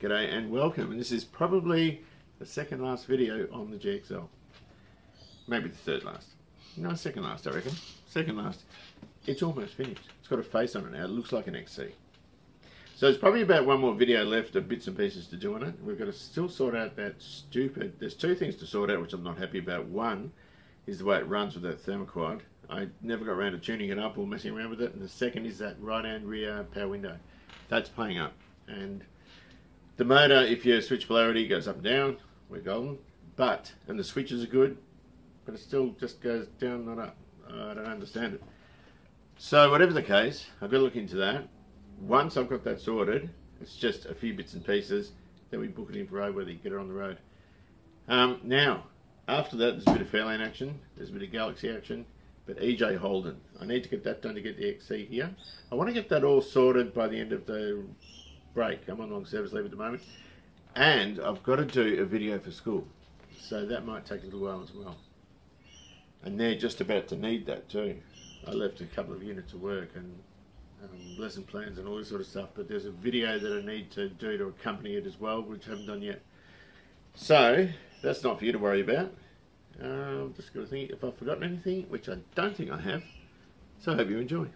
G'day and welcome, and this is probably the second last video on the GXL. Maybe the third last. No, second last I reckon. Second last. It's almost finished. It's got a face on it now. It looks like an XC. So it's probably about one more video left of bits and pieces to do on it. We've got to still sort out that stupid... There's two things to sort out which I'm not happy about. One is the way it runs with that thermoquad. I never got around to tuning it up or messing around with it. And the second is that right and rear power window. That's playing up. And the motor, if you switch polarity, goes up and down. We're golden. But, and the switches are good, but it still just goes down, not up. I don't understand it. So whatever the case, I've got to look into that. Once I've got that sorted, it's just a few bits and pieces, then we book it in for roadworthy, get it on the road. Now, after that, there's a bit of Fairmont action, there's a bit of Galaxy action, but EJ Holden. I need to get that done to get the XC here. I want to get that all sorted by the end of the break. I'm on long service leave at the moment. And I've got to do a video for school. So that might take a little while as well. And they're just about to need that too. I left a couple of units of work and lesson plans and all this sort of stuff, but there's a video that I need to do to accompany it as well, which I haven't done yet. So that's not for you to worry about. I'm just going to think if I've forgotten anything, which I don't think I have. So I hope you enjoy.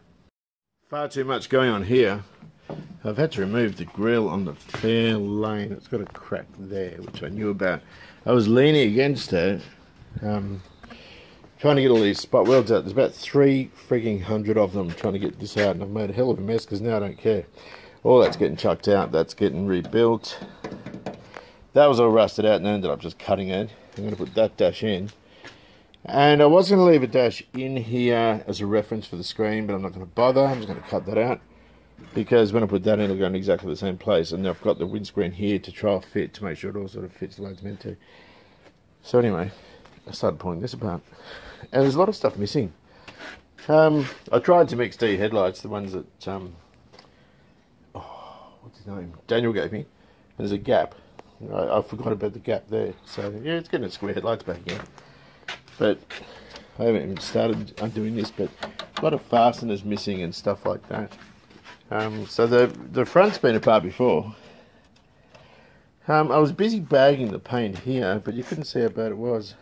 Far too much going on here. I've had to remove the grille on the fair lane. It's got a crack there, which I knew about. I was leaning against it, trying to get all these spot welds out. There's about 300 of them trying to get this out, and I've made a hell of a mess because now I don't care. All that's getting chucked out, that's getting rebuilt. That was all rusted out and ended up just cutting it. I'm going to put that dash in. And I was going to leave a dash in here as a reference for the screen, but I'm not going to bother. I'm just going to cut that out. Because when I put that in, it'll go in exactly the same place. And I've got the windscreen here to trial fit to make sure it all sort of fits the way it's meant to. So anyway, I started pulling this apart. And there's a lot of stuff missing. I tried some XD headlights, the ones that, what's his name? Daniel gave me. And there's a gap. I forgot about the gap there. So yeah, it's getting square headlights back again. But I haven't even started undoing this, but a lot of fasteners missing and stuff like that. So the front's been apart before. I was busy bagging the paint here, but you couldn't see how bad it was.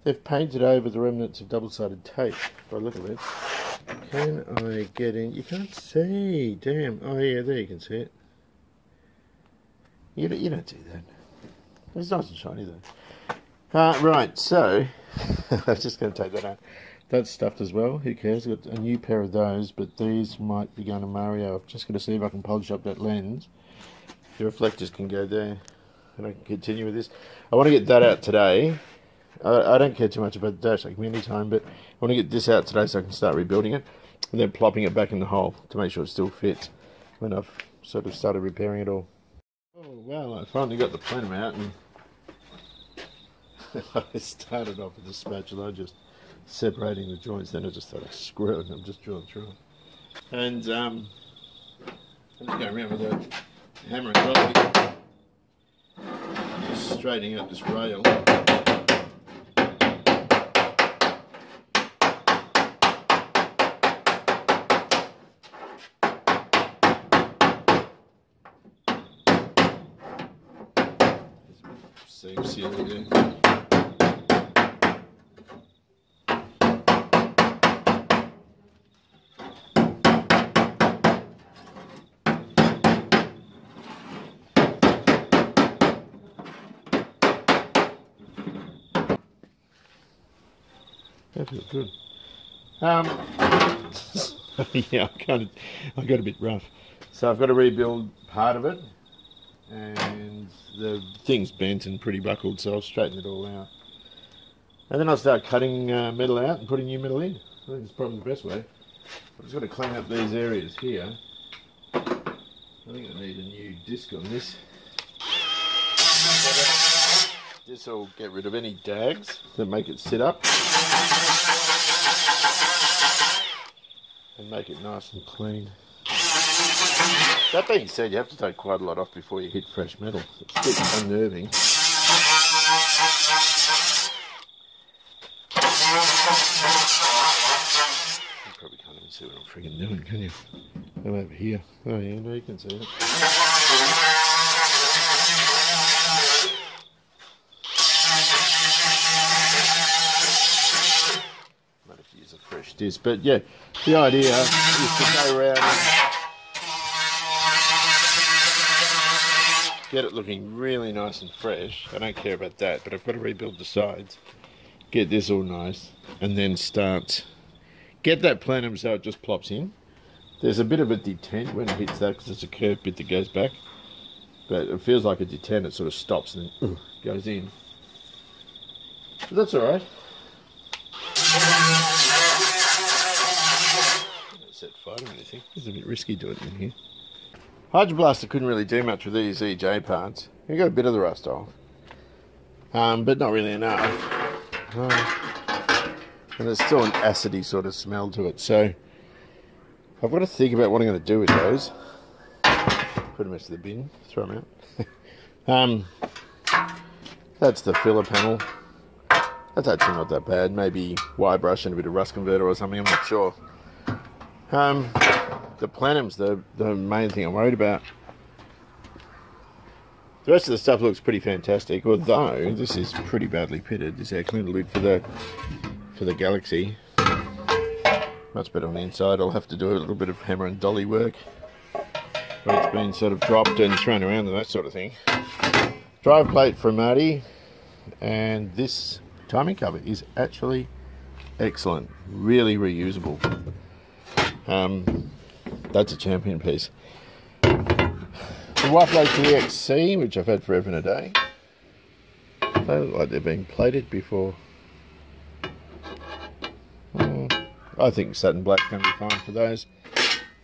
They've painted over the remnants of double-sided tape, by the look of it. Can I get in? You can't see, damn. Oh yeah, there you can see it. You don't see that. It's nice and shiny though. Right, so, I'm just going to take that out. That's stuffed as well, who cares? I've got a new pair of those, but these might be going to Mario. I'm just going to see if I can polish up that lens. The reflectors can go there, and I can continue with this. I want to get that out today. I don't care too much about the dash, like me anytime, but I want to get this out today so I can start rebuilding it, and then plopping it back in the hole to make sure it still fits when I've sort of started repairing it all. Oh, well, I finally got the plenum out, and I started off with the spatula, just separating the joints, then I just thought, screw it, and I'm just drilling through them. And I'm just going around with a hammer and dolly, just straightening up this rail. Seam sealer there. That feels good. Yeah, I got a bit rough. So I've got to rebuild part of it, and the thing's bent and pretty buckled, so I'll straighten it all out. And then I'll start cutting metal out and putting new metal in. I think it's probably the best way. I've just got to clean up these areas here. I think I need a new disc on this. This will get rid of any dags that make it sit up. And make it nice and clean. That being said, you have to take quite a lot off before you hit fresh metal. It's a bit unnerving. You probably can't even see what I'm freaking doing, can you? I'm over here. Oh yeah, no, you can see it. this. But yeah, the idea is to go around and get it looking really nice and fresh. I don't care about that, but I've got to rebuild the sides, get this all nice, and then start, get that plenum so it just plops in. There's a bit of a detent when it hits that because it's a curved bit that goes back, but it feels like a detent. It sort of stops and then goes in. But that's all right. Don't set fire or anything. It's a bit risky doing it in here. Hydro Blaster couldn't really do much with these EJ parts. You got a bit of the rust off, but not really enough. And there's still an acidy sort of smell to it, so I've got to think about what I'm going to do with those. Put them into the bin, throw them out. That's the filler panel. That's actually not that bad. Maybe wire brush and a bit of rust converter or something, I'm not sure. The plenum's the main thing I'm worried about. The rest of the stuff looks pretty fantastic, although this is pretty badly pitted. This air cleaner lid for the Galaxy. Much better on the inside. I'll have to do a little bit of hammer and dolly work where it's been sort of dropped and thrown around and that sort of thing. Drive plate from Marty, and this timing cover is actually excellent, really reusable. That's a champion piece. The White Blade GXC, which I've had forever and a day. They look like they're being plated before. I think satin black's going to be fine for those.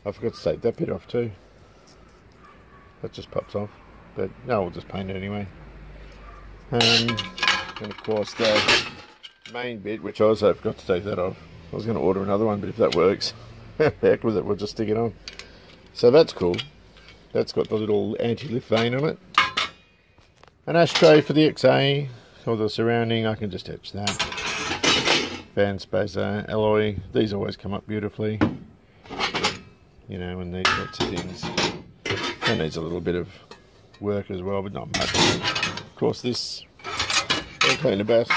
I forgot to take that bit off too. That just pops off, but no, we'll just paint it anyway. And of course the main bit, which I also forgot to take that off. I was going to order another one, but if that works, heck with it, we'll just stick it on. So that's cool. That's got the little anti-lift vane on it. An ashtray for the XA, all the surrounding, I can just etch that. Fan spacer, alloy, these always come up beautifully. You know, and these sorts of things. That needs a little bit of work as well, but not much. Of course, this air cleaner base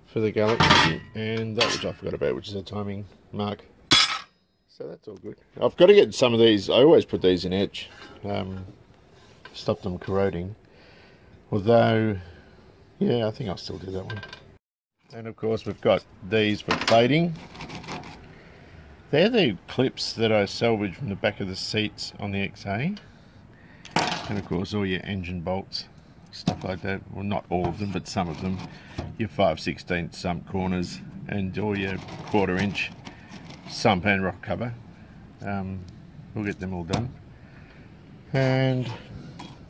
for the Galaxy, and that which I forgot about, which is a timing mark. So that's all good. I've got to get some of these. I always put these in etch, stop them corroding. Although, yeah, I think I'll still do that one. And of course, we've got these for plating. They're the clips that I salvaged from the back of the seats on the XA. And of course, all your engine bolts, stuff like that. Well, not all of them, but some of them. Your 5/16 sump corners and all your 1/4 inch sump and rock cover. We'll get them all done. And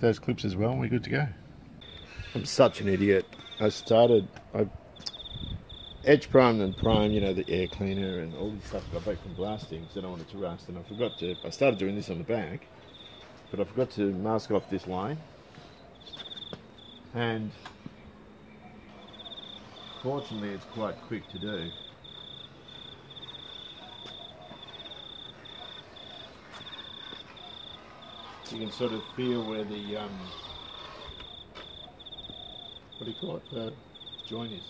those clips as well, and we're good to go. I'm such an idiot. I edge primed and primed, you know, the air cleaner and all this stuff I got back from blasting because I don't want it to rust, and I started doing this on the back, but I forgot to mask off this line, and fortunately it's quite quick to do. You can sort of feel where the what do you call it, the joint is.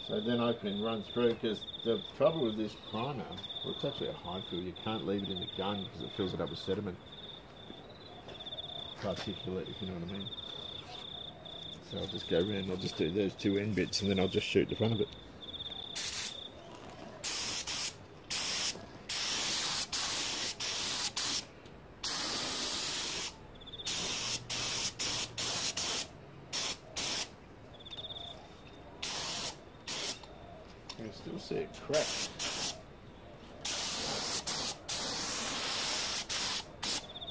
So then I can run through, because the trouble with this primer, well, it's actually a high fill, you can't leave it in the gun because it fills it up with sediment. Particulate, if you know what I mean. So I'll just go around, I'll just do those two end bits and then I'll just shoot the front of it. You can still see it crack.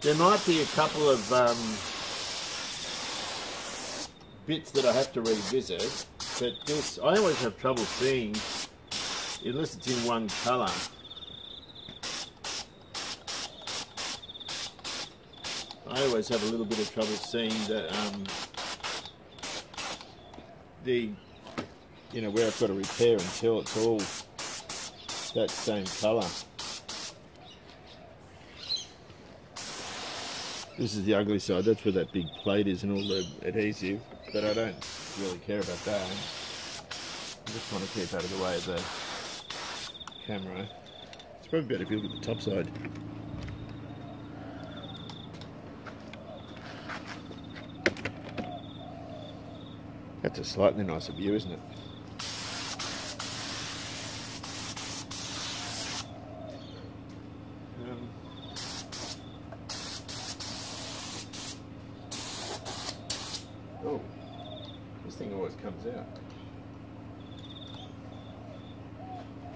There might be a couple of bits that I have to revisit, but this, I always have trouble seeing, unless it's in one colour. I always have a little bit of trouble seeing you know, where I've got to repair until it's all that same colour. This is the ugly side, that's where that big plate is and all the adhesive, but I don't really care about that. I just want to keep out of the way of the camera. It's probably better if you look at the top side. That's a slightly nicer view, isn't it? Oh, this thing always comes out.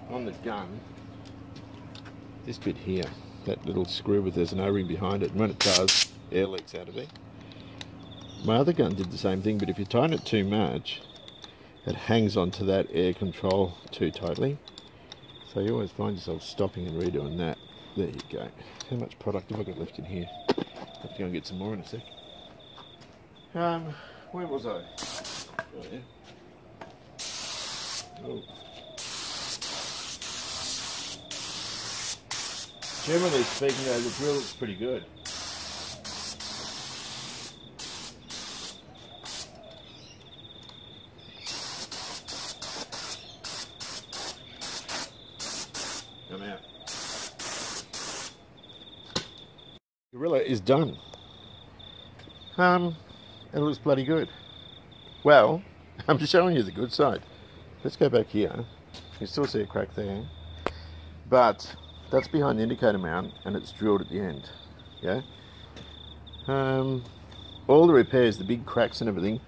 On the gun, this bit here, that little screw with there's an O-ring behind it, and when it does, air leaks out of it. My other gun did the same thing, but if you tighten it too much, it hangs onto that air control too tightly. So you always find yourself stopping and redoing that. There you go. How much product have I got left in here? Have to go and get some more in a sec. Where was I? Oh, yeah. Oh. Generally speaking though, the drill looks pretty good. I'm out. Gorilla is done. It looks bloody good. Well, I'm just showing you the good side. Let's go back here. You can still see a crack there. But that's behind the indicator mount and it's drilled at the end. Yeah. All the repairs, the big cracks and everything,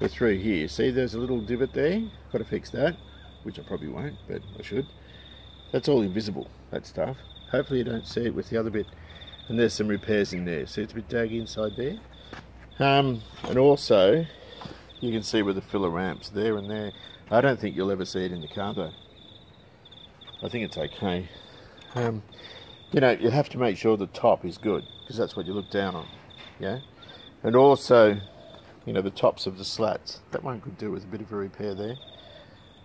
are through here. See there's a little divot there? Got to fix that, which I probably won't, but I should. That's all invisible, that stuff. Hopefully you don't see it with the other bit. And there's some repairs in there. See it's a bit daggy inside there. And also, you can see where the filler ramps there and there. I don't think you'll ever see it in the car though. I think it's okay. You know, you have to make sure the top is good, because that's what you look down on. Yeah? And also, you know, the tops of the slats. That one could do with a bit of a repair there.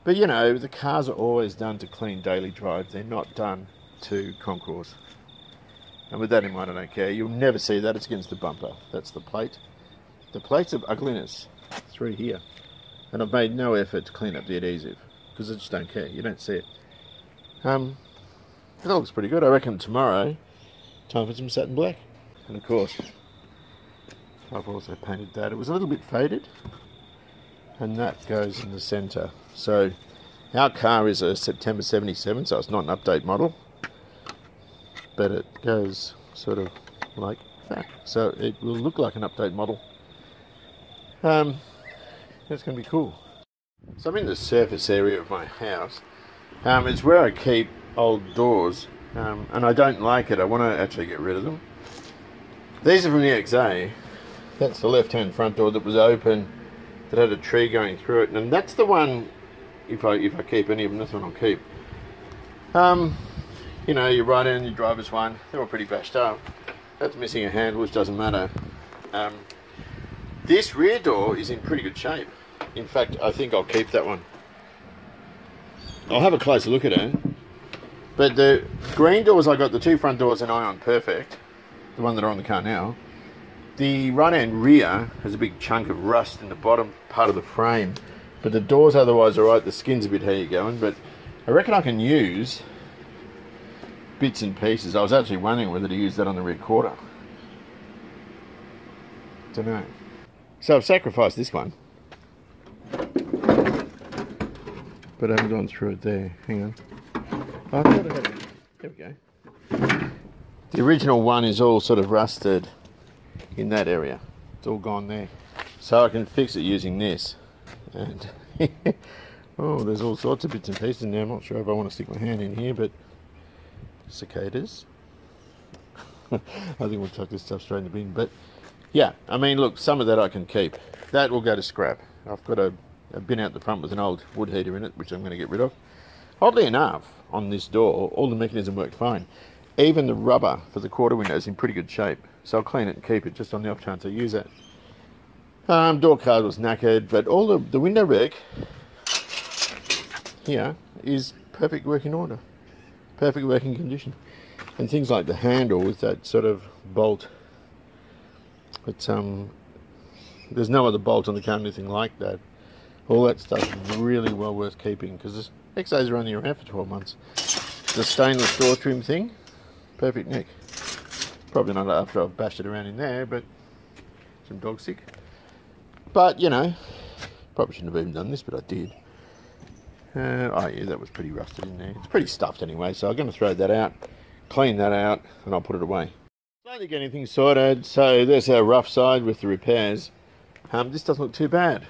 But you know, the cars are always done to clean daily drive. They're not done to concours. And with that in mind, I don't care. You'll never see that. It's against the bumper. That's the plate. The plates of ugliness through here. And I've made no effort to clean up the adhesive, because I just don't care. You don't see it. It looks pretty good. I reckon tomorrow, time for some satin black. And of course, I've also painted that. It was a little bit faded. And that goes in the centre. So our car is a September 77, so it's not an update model. But it goes sort of like that. So it will look like an update model. That's going to be cool. So I'm in the surface area of my house. It's where I keep old doors, and I don't like it. I want to actually get rid of them. These are from the XA. That's the left-hand front door that was open, that had a tree going through it, and that's the one. If I keep any of them, that's one I'll keep. You know, your right hand, your driver's one, they're all pretty bashed up. That's missing a handle, which doesn't matter. This rear door is in pretty good shape. In fact, I think I'll keep that one. I'll have a closer look at it. But the green doors, I got the two front doors in Ion Perfect, the one that are on the car now. The right hand rear has a big chunk of rust in the bottom part of the frame, but the doors otherwise are right. The skin's a bit hair going, but I reckon I can use bits and pieces. I was actually wondering whether to use that on the rear quarter. Don't know. So I've sacrificed this one, but I haven't gone through it there. Hang on. Oh, I thought I had it. There we go. The original one is all sort of rusted in that area. It's all gone there. So I can fix it using this. And oh, there's all sorts of bits and pieces in there. I'm not sure if I want to stick my hand in here, but cicadas. I think we'll chuck this stuff straight in the bin. But yeah, I mean, look, some of that I can keep. That will go to scrap. I've got a bin out the front with an old wood heater in it, which I'm going to get rid of. Oddly enough, on this door, all the mechanism worked fine. Even the rubber for the quarter window is in pretty good shape. So I'll clean it and keep it just on the off chance I use it. Door card was knackered, but all the window rec here is perfect working order. Perfect working condition. And things like the handle with that sort of bolt. But there's no other bolt on the car, anything like that. All that stuff's really well worth keeping because this XAs are only around for 12 months. The stainless door trim thing, perfect neck. Probably not after I've bashed it around in there, but some dog sick. But, you know, probably shouldn't have even done this, but I did. Oh yeah, that was pretty rusted in there. It's pretty stuffed anyway, so I'm going to throw that out, clean that out, and I'll put it away. Slowly getting things sorted, so there's our rough side with the repairs. This doesn't look too bad.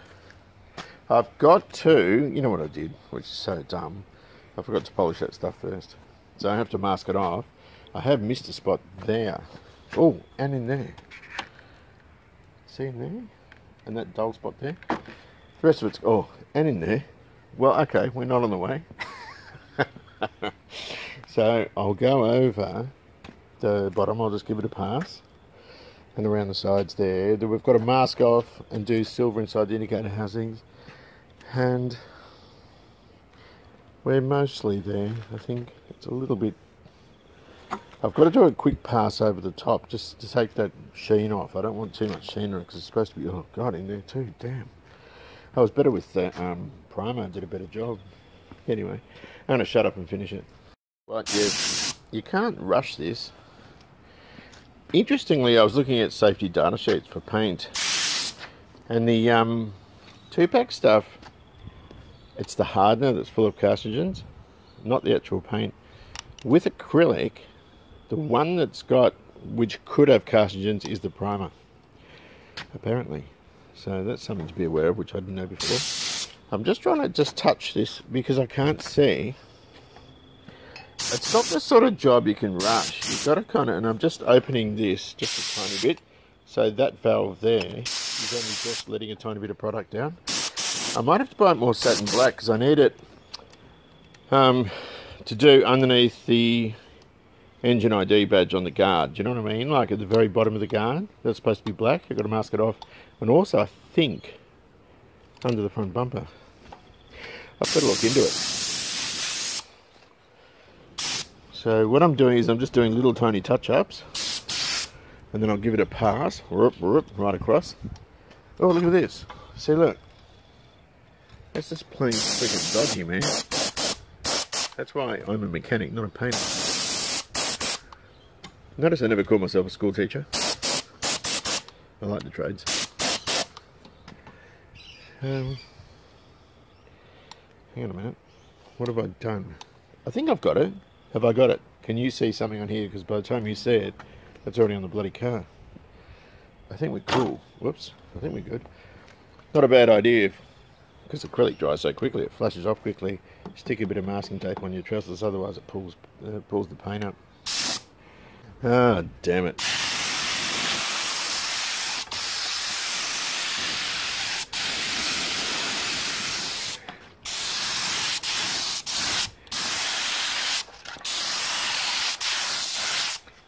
I've got to, you know what I did, which is so dumb, I forgot to polish that stuff first. So I have to mask it off. I have missed a spot there. Oh, and in there. See in there? And that dull spot there. The rest of it's, oh, and in there. Well, okay, we're not on the way. So I'll go over the bottom, I'll just give it a pass. And around the sides there. Then we've got to mask off and do silver inside the indicator housings. And we're mostly there. I think it's a little bit... I've got to do a quick pass over the top just to take that sheen off. I don't want too much sheen on it because it's supposed to be... Oh, God, in there too. Damn. I was better with the primer. Did a better job. Anyway, I'm going to shut up and finish it. But you can't rush this. Interestingly, I was looking at safety data sheets for paint. And the 2-pack stuff, it's the hardener that's full of carcinogens, not the actual paint. With acrylic, the one that's got, which could have carcinogens, is the primer, apparently. So that's something to be aware of, which I didn't know before. I'm just trying to just touch this because I can't see. It's not the sort of job you can rush. You've got to kind of, and I'm just opening this just a tiny bit. So that valve there is only just letting a tiny bit of product down. I might have to buy more satin black because I need it to do underneath the engine ID badge on the guard. Do you know what I mean? Like at the very bottom of the guard, that's supposed to be black. I've got to mask it off. And also, I think, under the front bumper. I've got to look into it. So what I'm doing is I'm just doing little tiny touch-ups. And then I'll give it a pass. Right across. Oh, look at this. See, look. That's just plain freaking dodgy, man. That's why I'm a mechanic, not a painter. Notice I never call myself a school teacher. I like the trades. Hang on a minute. What have I done? I think I've got it. Have I got it? Can you see something on here? Because by the time you see it, it's already on the bloody car. I think we're cool. Whoops. I think we're good. Not a bad idea. Because acrylic dries so quickly, it flashes off quickly. Stick a bit of masking tape on your trousers, otherwise it pulls the paint up. Ah, damn it.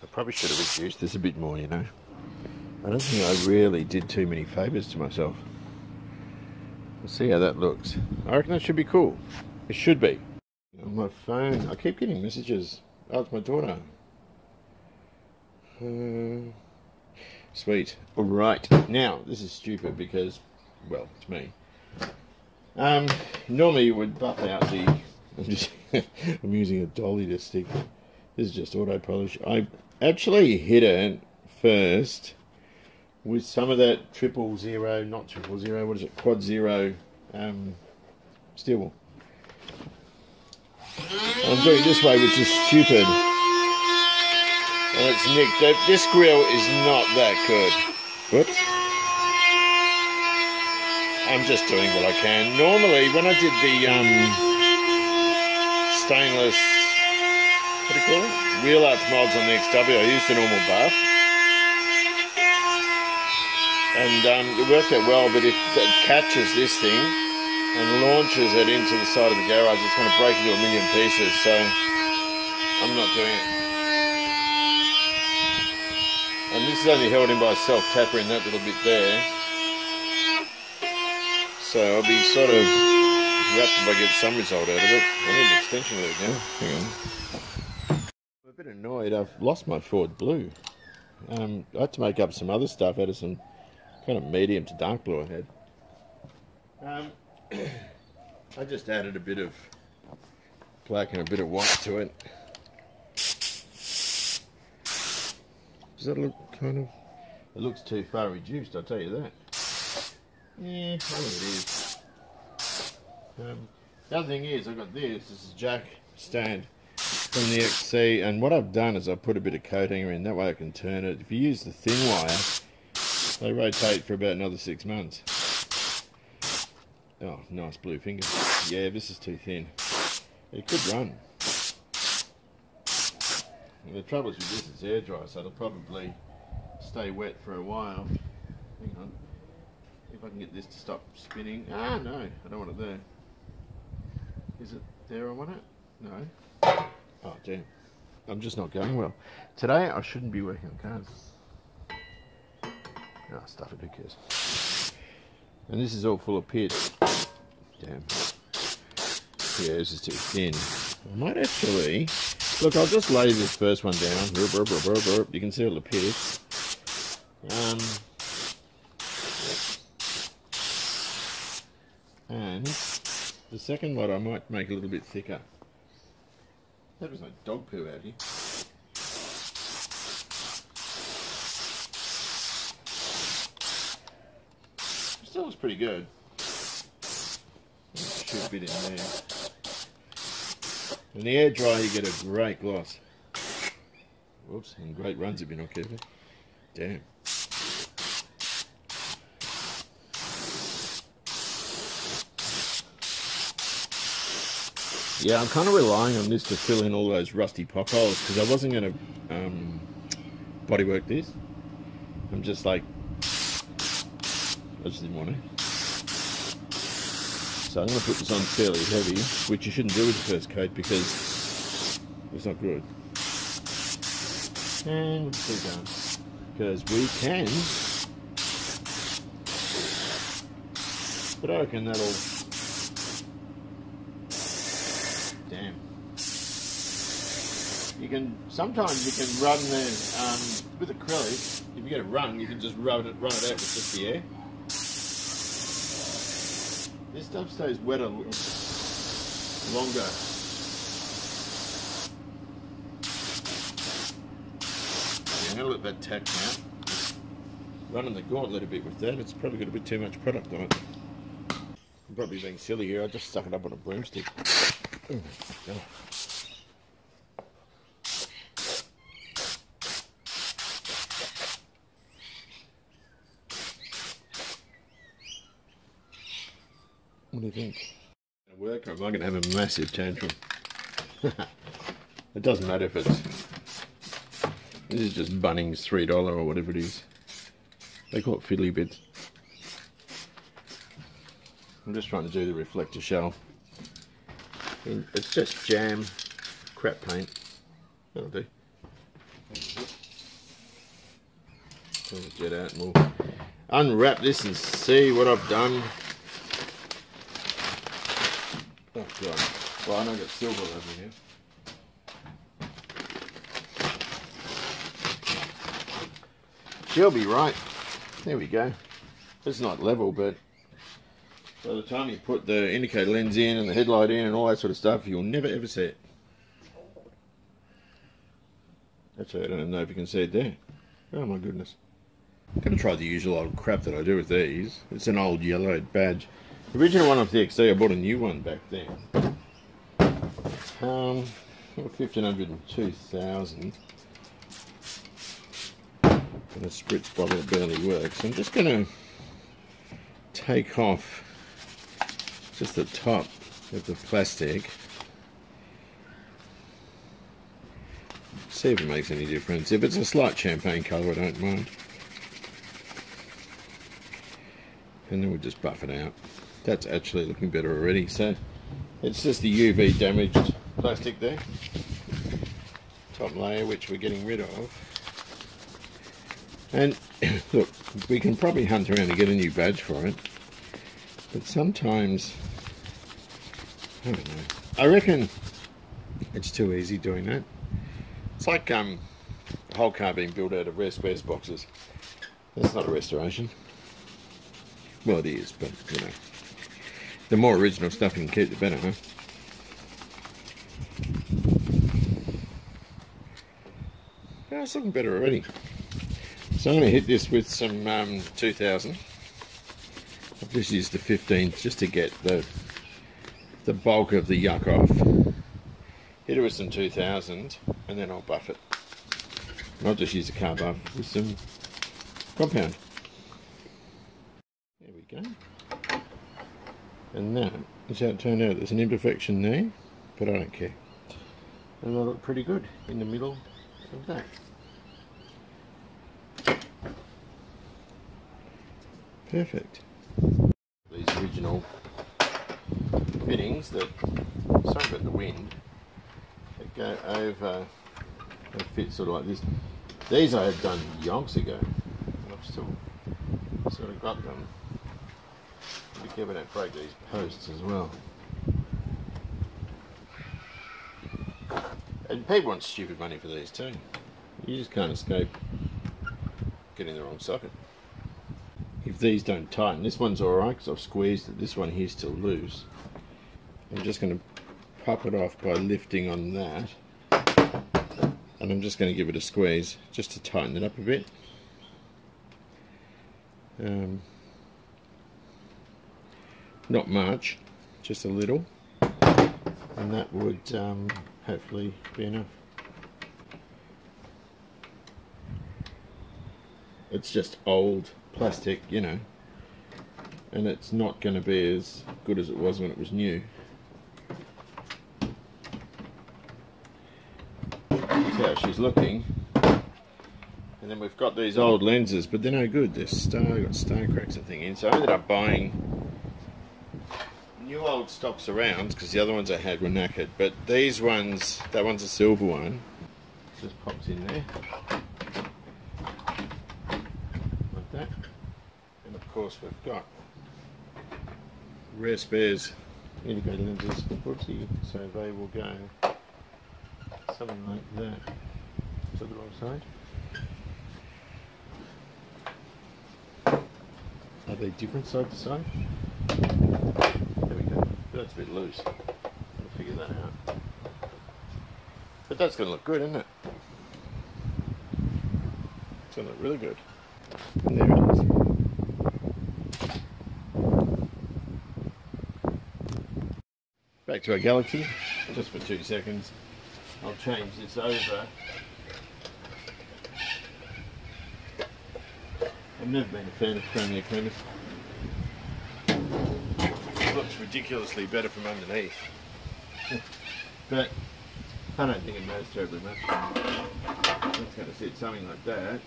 I probably should have reduced this a bit more, you know. I don't think I really did too many favours to myself. We'll see how that looks. I reckon that should be cool. It should be. On my phone, I keep getting messages. Oh, it's my daughter. Sweet. Alright. Now, this is stupid because, well, it's me. Normally you would buff out the... I'm using a dolly to stick. This is just auto polish. I actually hit it first with some of that 000, not 000, what is it, quad 0 steel wool. I'm doing it this way, which is stupid. And it's nicked. This grill is not that good. Whoops. I'm just doing what I can. Normally, when I did the stainless, what do you call it? Wheel arch mods on the XW, I used the normal buff. And it worked out well, but if it catches this thing and launches it into the side of the garage, it's going to break into a million pieces, so I'm not doing it. And this is only held in by a self-tapper in that little bit there. So I'll be sort of wrapped if I get some result out of it. I need an extension with it now. Hang on. I'm a bit annoyed, I've lost my Ford Blue. I had to make up some other stuff out of some kind of medium to dark blue I had. I just added a bit of black and a bit of white to it. Does that look kind of... It looks too far reduced, I'll tell you that. Yeah, I think it is. The other thing is, I've got this is a jack stand from the XC, and what I've done is I've put a bit of coat hanger in, that way I can turn it. If you use the thin wire, they rotate for about another 6 months. Oh, nice blue finger. Yeah, this is too thin. It could run. And the trouble is with this is air dry, so it'll probably stay wet for a while. Hang on. If I can get this to stop spinning. Ah, no, I don't want it there. Is it there I want it? No. Oh, damn. I'm just not going well. Today I shouldn't be working on cars. Oh, stuff it, who cares? And this is all full of pits. Damn. Yeah, this is too thin. I might actually... Look, I'll just lay this first one down. You can see all the pits. And the second one I might make a little bit thicker. That was like dog poo out here. Still looks pretty good. Shoot a bit in there. In the air dryer you get a great gloss. Whoops, and great runs if you're not careful. Damn. Yeah, I'm kind of relying on this to fill in all those rusty pop holes because I wasn't going to bodywork this. I'm just like, I just didn't want to. So I'm going to put this on fairly heavy, which you shouldn't do with the first coat because it's not good. And we'll keep going because we can. But I reckon that'll. Damn. You can sometimes you can run the with acrylic. If you get it wrung, you can just run it out with just the air. This stuff stays wetter longer. Yeah, I'm gonna let that tack now. Running the gauntlet a bit with that. It's probably got a bit too much product on it. I'm probably being silly here. I just stuck it up on a broomstick. Oh, God. What do you think? Gonna work, or am I going to have a massive tantrum? It doesn't matter if it's... This is just Bunnings $3 or whatever it is. They call it fiddly bits. I'm just trying to do the reflector shell. And it's just jam, crap paint. That'll do. Pull the jet out and we'll unwrap this and see what I've done. Oh God. Well, I know I've got silver over here. She'll be right. There we go. It's not level, but by the time you put the indicator lens in and the headlight in and all that sort of stuff, you'll never ever see it. Actually, I don't know if you can see it there. Oh my goodness. I'm going to try the usual old crap that I do with these. It's an old yellowed badge. The original one off the XC, I bought a new one back then. 1500 and 2000. And a spritz bottle barely works. I'm just going to take off just the top of the plastic. See if it makes any difference. If it's a slight champagne colour, I don't mind. And then we'll just buff it out. That's actually looking better already. So it's just the UV damaged plastic there. Top layer, which we're getting rid of. And look, we can probably hunt around and get a new badge for it. But sometimes, I don't know. I reckon it's too easy doing that. It's like a whole car being built out of rest-wears boxes. That's not a restoration. Well, it is, but you know. The more original stuff you can keep, the better, huh? Oh, it's looking better already. So I'm going to hit this with some 2000. I've just used the 15 just to get the bulk of the yuck off. Hit it with some 2000 and then I'll buff it. And I'll just use a car buff with some compound. There we go. And that is how it turned out. There's an imperfection there, but I don't care. And that'll look pretty good in the middle of that. Perfect. These original fittings that, sorry about the wind, that go over, they fit sort of like this. These I had done yonks ago, and I've still sort of got them. Be careful don't break these posts as well. And people want stupid money for these too. You just can't escape getting the wrong socket. If these don't tighten, this one's alright because I've squeezed it, this one here's still loose. I'm just going to pop it off by lifting on that. And I'm just going to give it a squeeze just to tighten it up a bit. Not much, just a little. And that would hopefully be enough. It's just old plastic, you know, and it's not going to be as good as it was when it was new. That's how she's looking. And then we've got these old lenses, but they're no good. They're got star cracks and thing in, so I ended up buying new old stocks around because the other ones I had were knackered. But these ones, that one's a silver one, just pops in there. That. And of course we've got rare spares integrated lenses, whoopsie, so they will go something like that to the wrong side. Are they different side to side? There we go. That's a bit loose. I'll figure that out. But that's going to look good, isn't it? It's going to look really good. And there it is. Back to our Galaxy, just for 2 seconds. I'll change this over. I've never been a fan of chromia cleaners. It looks ridiculously better from underneath. But I don't think it matters terribly much. It's going to sit something like that.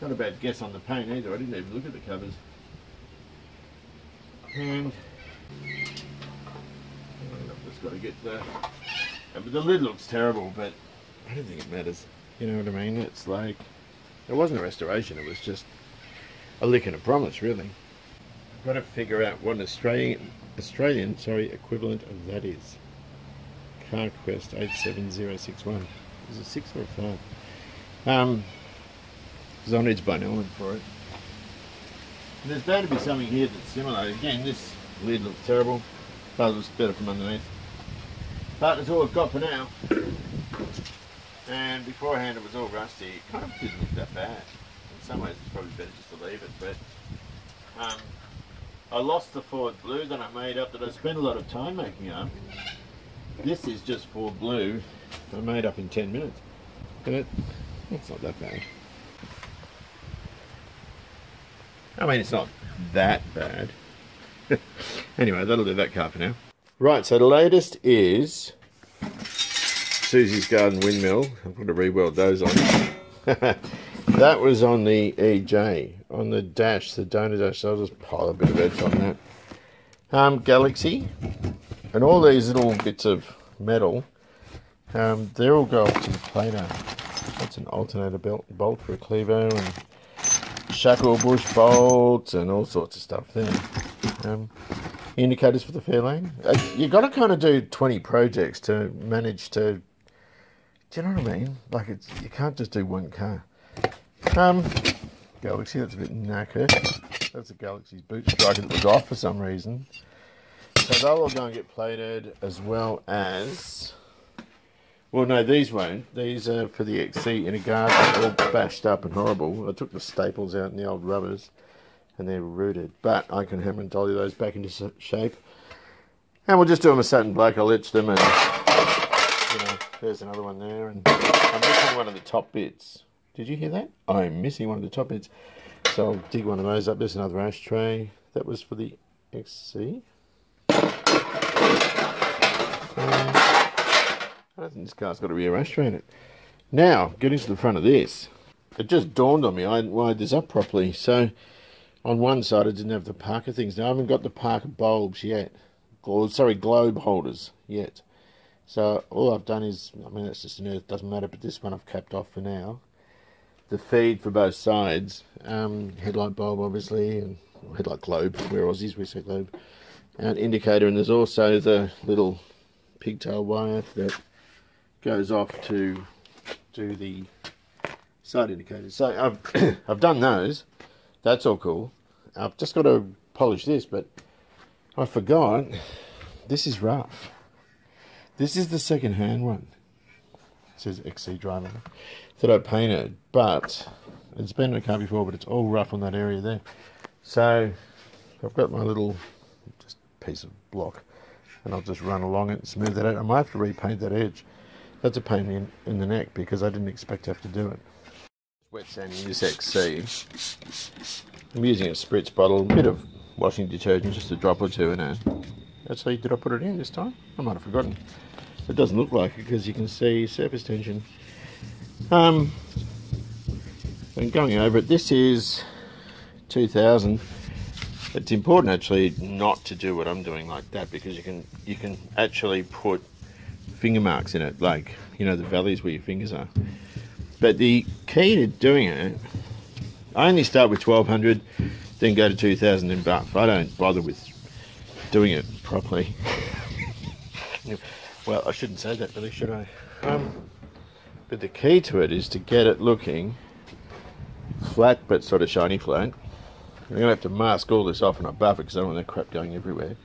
Not a bad guess on the paint either, I didn't even look at the covers. And I've just got to get the... But the lid looks terrible, but I don't think it matters. You know what I mean? It's like... It wasn't a restoration, it was just a lick and a promise, really. I've got to figure out what an Australian equivalent of that is. CarQuest 87061. Is it 6 or 5? Because I'll need to buy an element for it. And there's bound to be something here that's similar. Again, this lid looks terrible, but it looks better from underneath. But that's all I've got for now. And beforehand it was all rusty. It kind of didn't look that bad. In some ways it's probably better just to leave it, but I lost the Ford blue that I made up, that I spent a lot of time making up. This is just Ford blue I made up in 10 minutes. And it's not that bad. I mean, it's not that bad. Anyway, that'll do that car for now. Right, so the latest is Susie's Garden Windmill. I've got to re-weld those on. That was on the EJ, on the dash, the donor dash, so I'll just pile a bit of edge on that. Galaxy, and all these little bits of metal, they all go off to the planer. That's an alternator bolt for a clevo, and shackle bush bolts, and all sorts of stuff there. Indicators for the Fairlane. You've got to kind of do 20 projects to manage to, do you know what I mean? Like, you can't just do one car. Galaxy, that's a bit knackered. That's a Galaxy's boot striker that was off for some reason. So they'll all go and get plated, as well as... Well, no, these won't. These are for the XC in a garden, all bashed up and horrible. I took the staples out and the old rubbers, and they're rooted. But I can hammer and dolly those back into shape. And we'll just do them a satin black. I'll etch them, and you know, there's another one there. And I'm missing one of the top bits. Did you hear that? I'm missing one of the top bits. So I'll dig one of those up. There's another ashtray. That was for the XC. I don't think this car's got a rear ashtray in it. Now, getting to the front of this, it just dawned on me I hadn't wired this up properly. So, on one side I didn't have the Parker things. Now, I haven't got the Parker bulbs yet. Sorry, globe holders yet. So, all I've done is, I mean, that's just an earth, doesn't matter, but this one I've capped off for now. The feed for both sides, headlight bulb obviously, and headlight globe, we're Aussies, we say globe. And indicator, and there's also the little pigtail wire that goes off to do the side indicators. So I've done those. That's all cool. I've just got to polish this, but I forgot. This is rough. This is the second-hand one. It says XC driver that I painted, but it's been in a car before, but it's all rough on that area there. So I've got my little just piece of block, and I'll just run along it and smooth that out. I might have to repaint that edge. That's a pain in the neck because I didn't expect to have to do it. Wet sanding this XC. I'm using a spritz bottle, a bit of washing detergent, just a drop or two in it. Actually, did I put it in this time? I might have forgotten. It doesn't look like it because you can see surface tension. And going over it, this is 2000. It's important actually not to do what I'm doing like that because you can actually put finger marks in it, like, you know, the valleys where your fingers are. But the key to doing it, I only start with 1200, then go to 2000 and buff. I don't bother with doing it properly. Well, I shouldn't say that really, should I? But the key to it is to get it looking flat but sort of shiny flat. I'm going to have to mask all this off and I buff it because I don't want that crap going everywhere.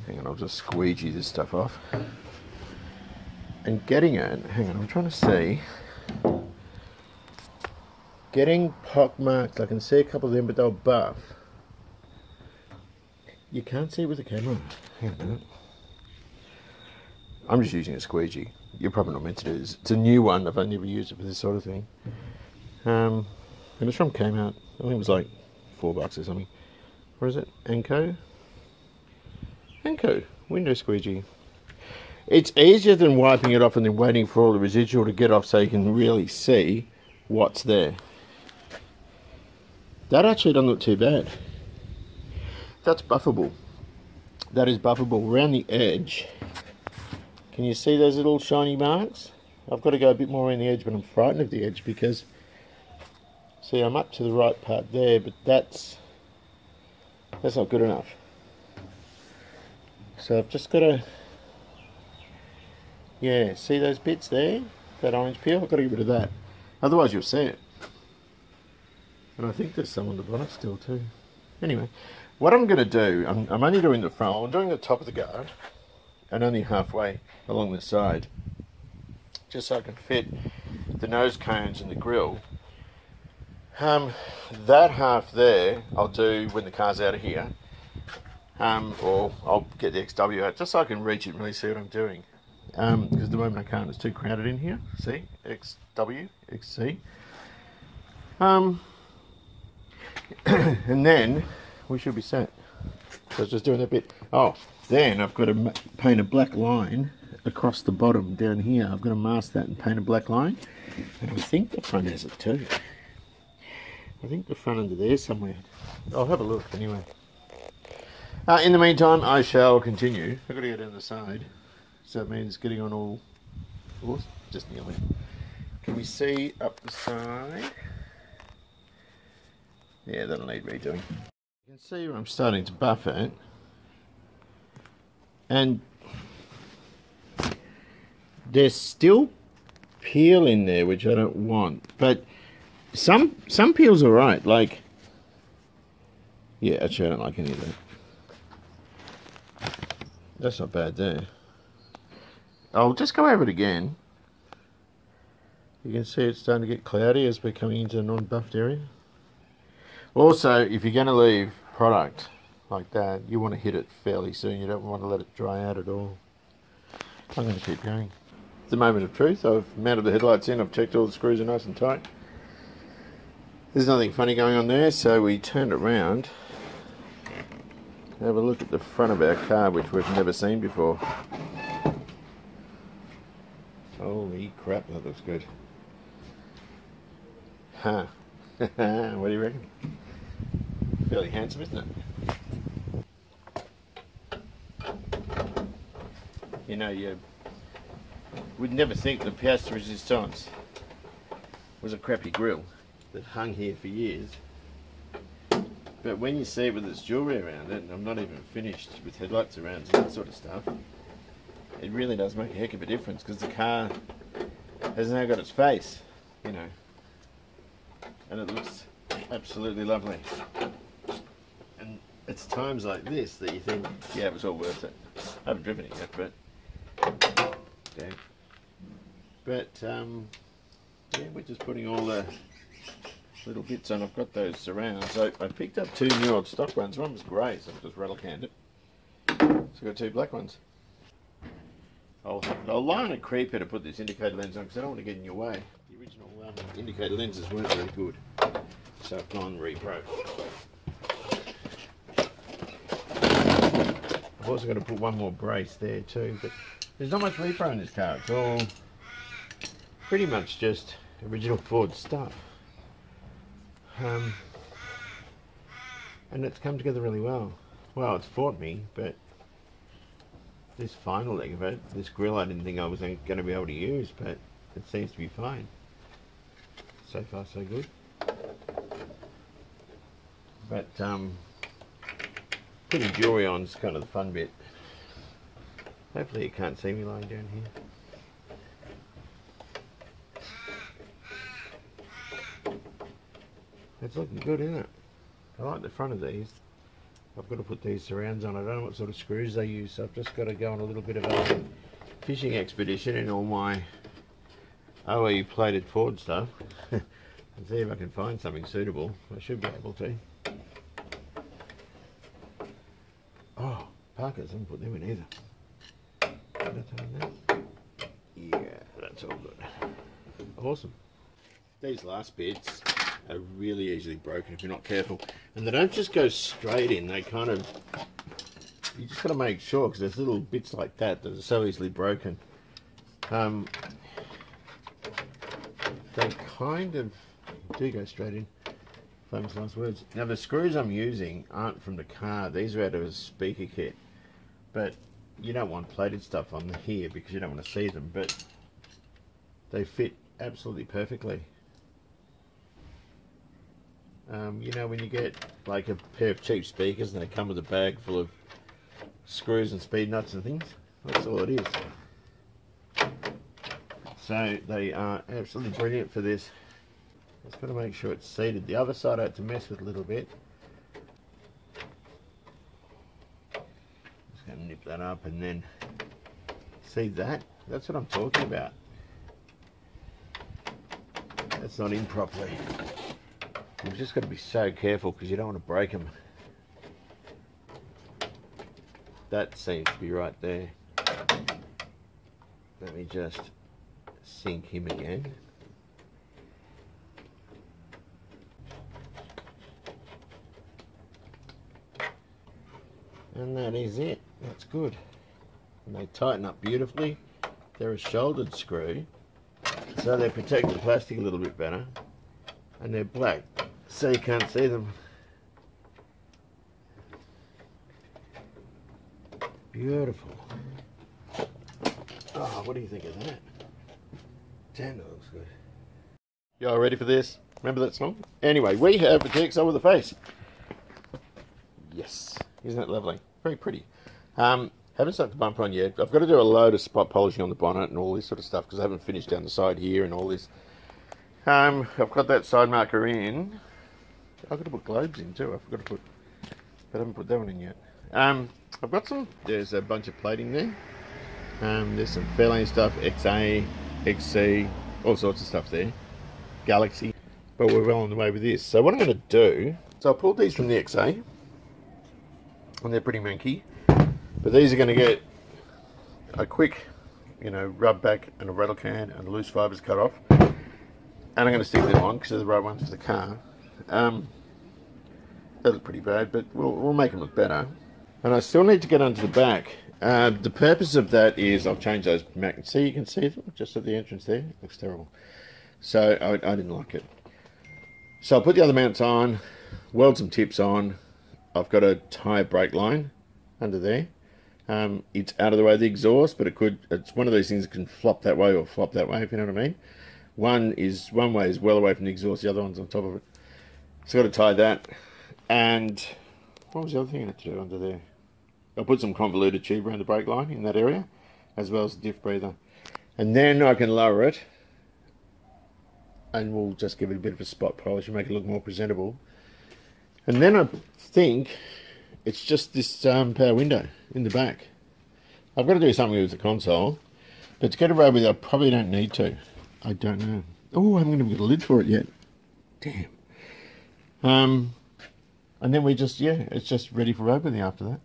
Hang on, I'll just squeegee this stuff off. And getting it, hang on, I'm trying to see. Getting pock marks, I can see a couple of them, but they'll buff. You can't see it with the camera. Hang on a minute. I'm just using a squeegee. You're probably not meant to do this. It's a new one, I've only ever used it for this sort of thing. And it's from Kmart. I think it was like $4 or something. Where is it? Anko? Anko, window squeegee. It's easier than wiping it off and then waiting for all the residual to get off so you can really see what's there. That actually doesn't look too bad. That's buffable. That is buffable. Around the edge, can you see those little shiny marks? I've got to go a bit more around the edge, but I'm frightened of the edge because, see, I'm up to the right part there, but that's not good enough. So I've just got to, yeah, see those bits there? That orange peel? I've got to get rid of that. Otherwise you'll see it. And I think there's some on the bottom still too. Anyway, what I'm going to do, I'm only doing the front. I'm doing the top of the guard and only halfway along the side. Just so I can fit the nose cones and the grille. That half there I'll do when the car's out of here. Or I'll get the XW out just so I can reach it and really see what I'm doing. Because at the moment I can't, it's too crowded in here. See? XW, XC. And then we should be set. So I was just doing that bit. Oh, then I've got to paint a black line across the bottom down here. I've got to mask that and paint a black line. And I think the front has it too. I think the front under there somewhere. I'll have a look anyway. In the meantime, I shall continue. I've got to go down the side. So that means getting on all floors. Just nearly. Can we see up the side? Yeah, that'll need redoing. You can see where I'm starting to buff it. And there's still peel in there, which I don't want. But some peel's alright. Like, yeah, actually I don't like any of that. That's not bad there. I'll just go over it again. You can see it's starting to get cloudy as we're coming into the non-buffed area. Also, if you're going to leave product like that, you want to hit it fairly soon. You don't want to let it dry out at all. I'm going to keep going. The moment of truth. I've mounted the headlights in. I've checked all the screws are nice and tight. There's nothing funny going on there, so we turn it around. Have a look at the front of our car, which we've never seen before. Holy crap, that looks good. Huh. What do you reckon? Fairly handsome, isn't it? You know, you would never think the pièce de résistance was a crappy grille that hung here for years. But when you see it with its jewellery around it, and I'm not even finished with headlights around and that sort of stuff, it really does make a heck of a difference, because the car has now got its face, you know, and it looks absolutely lovely. And it's times like this that you think, yeah, it was all worth it. I haven't driven it yet, but yeah. But yeah, we're just putting all the little bits on. I've got those surrounds. So I picked up 2 new old stock ones. One was grey, so I've just rattle canned it. So I've got 2 black ones. I'll lie on a creeper to put this indicator lens on, because I don't want to get in your way. The original indicator lenses weren't very good, so I've gone repro. I've also got to put one more brace there too, but there's not much repro in this car. It's all pretty much just original Ford stuff. And it's come together really well. Well, it's fought me, but this final leg of it, this grille, I didn't think I was going to be able to use, but it seems to be fine. So far, so good. But putting jewellery on is kind of the fun bit. Hopefully you can't see me lying down here. It's looking good, isn't it? I like the front of these. I've got to put these surrounds on. I don't know what sort of screws they use, so I've just got to go on a little bit of a fishing expedition in all my OE plated Ford stuff and see if I can find something suitable. I should be able to. Oh, Parkers, I haven't put them in either. Did I turn that? Yeah, that's all good. Awesome. These last bits are really easily broken if you're not careful, and they don't just go straight in. They kind of, you just got to make sure, because there's little bits like that that are so easily broken. They kind of do go straight in. Famous last words. Now the screws I'm using aren't from the car. These are out of a speaker kit, but you don't want plated stuff on here because you don't want to see them, but they fit absolutely perfectly. You know, when you get like a pair of cheap speakers and they come with a bag full of screws and speed nuts and things, that's all it is. So they are absolutely brilliant for this. Just got to make sure it's seated. The other side I had to mess with a little bit. Just going to nip that up, and then see that? That's what I'm talking about. That's not in properly. You've just got to be so careful because you don't want to break them. That seems to be right there. Let me just sink him again. And that is it. That's good. And they tighten up beautifully. They're a shouldered screw, so they protect the plastic a little bit better. And they're black, so you can't see them. Beautiful. Oh, what do you think of that? Damn, that looks good. Y'all ready for this? Remember that song? Anyway, we have a GXL with a face. Yes. Isn't that lovely? Very pretty. Haven't stuck the bumper on yet. I've got to do a load of spot polishing on the bonnet and all this sort of stuff because I haven't finished down the side here and all this. I've got that side marker in. I've got to put globes in too. I forgot to put, but I haven't put that one in yet. I've got some, there's a bunch of plating there. There's some Fairlane stuff, XA, XC, all sorts of stuff there. Galaxy. But we're well on the way with this. So what I'm going to do, so I pulled these from the XA. And they're pretty manky. But these are going to get a quick, you know, rub back and a rattle can and loose fibres cut off. And I'm going to stick them on because they're the right ones for the car. They look pretty bad, but we'll make them look better. And I still need to get onto the back. The purpose of that is I'll change those magnets. See, you can see them just at the entrance there. It looks terrible. So I didn't like it. So I'll put the other mounts on, weld some tips on. I've got a tyre brake line under there. It's out of the way of the exhaust, but it's one of those things that can flop that way or flop that way, if you know what I mean. One way is well away from the exhaust, the other one's on top of it. So I've got to tie that. And what was the other thing I had to do under there? I'll put some convoluted tube around the brake line in that area, as well as the diff breather. And then I can lower it, and we'll just give it a bit of a spot polish and make it look more presentable. And then I think it's just this power window in the back. I've got to do something with the console, but to get it right with it, I probably don't need to. I don't know. Oh, I haven't even got a lid for it yet. Damn. And then we just, yeah, it's just ready for opening after that.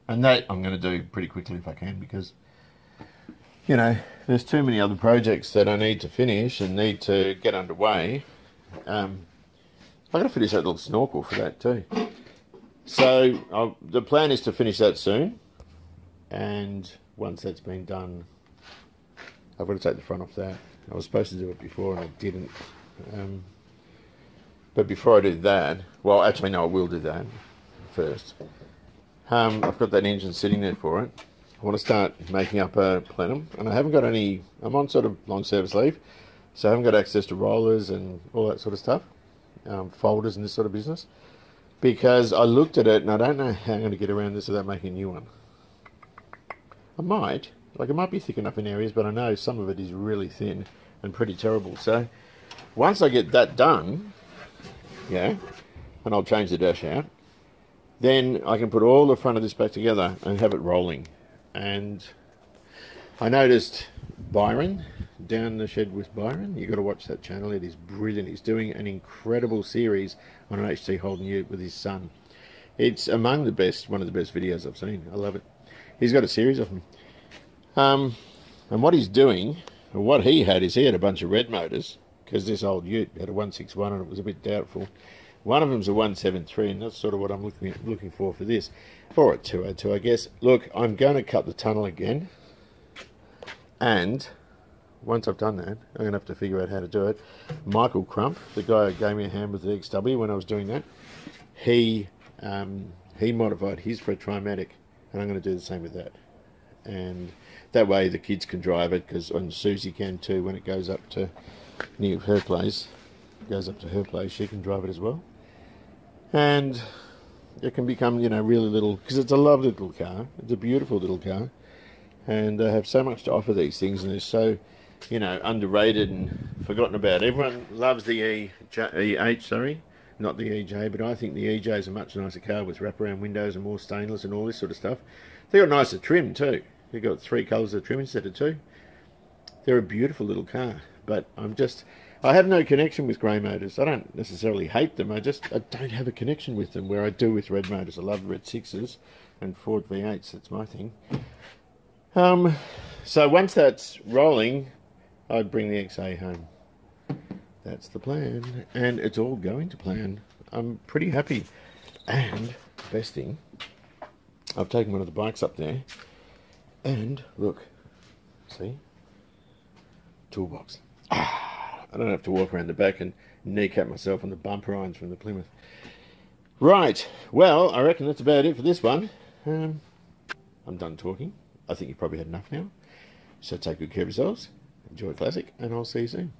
And that I'm going to do pretty quickly if I can, because, you know, there's too many other projects that I need to finish and need to get underway. I've got to finish that little snorkel for that too. So the plan is to finish that soon. And once that's been done, I've got to take the front off that. I was supposed to do it before and I didn't. But before I do that, well, actually, no, I will do that first. I've got that engine sitting there for it. I want to start making up a plenum, and I haven't got any, I'm on sort of long service leave, so I haven't got access to rollers and all that sort of stuff, folders and this sort of business, because I looked at it and I don't know how I'm going to get around this without making a new one. I might, like it might be thick enough in areas, but I know some of it is really thin and pretty terrible. So once I get that done, yeah, and I'll change the dash out, then I can put all the front of this back together and have it rolling. And I noticed Byron, Down the Shed with Byron, you've got to watch that channel, it is brilliant. He's doing an incredible series on an HT Holden Ute with his son. It's among the best, one of the best videos I've seen. I love it. He's got a series of them. And what he's doing, and what he had, is he had a bunch of red motors, because this old ute had a 161 and it was a bit doubtful. One of them's a 173, and that's sort of what I'm looking for this. Or a 202, I guess. Look, I'm going to cut the tunnel again. And once I've done that, I'm going to have to figure out how to do it. Michael Crump, the guy who gave me a hand with the XW when I was doing that, he modified his for a Trimatic, and I'm going to do the same with that. And that way the kids can drive it, and Susie can too when it goes up to near her place. Goes up to her place, she can drive it as well. And it can become, you know, really little, because it's a lovely little car. It's a beautiful little car. And they have so much to offer, these things, and they're so, you know, underrated and forgotten about. Everyone loves the EH, sorry, not the EJ, but I think the EJ is a much nicer car with wraparound windows and more stainless and all this sort of stuff. They've got nicer trim too. They've got 3 colours of trim instead of 2. They're a beautiful little car, but I have no connection with grey motors. I don't necessarily hate them. I don't have a connection with them where I do with red motors. I love red 6s and Ford V8s. That's my thing. So once that's rolling, I'd bring the XA home. That's the plan, and it's all going to plan. I'm pretty happy. And the best thing, I've taken one of the bikes up there, and look, see, toolbox. I don't have to walk around the back and kneecap myself on the bumper irons from the Plymouth. Right, well, I reckon that's about it for this one. I'm done talking. I think you've probably had enough now. So take good care of yourselves, enjoy Classic, and I'll see you soon.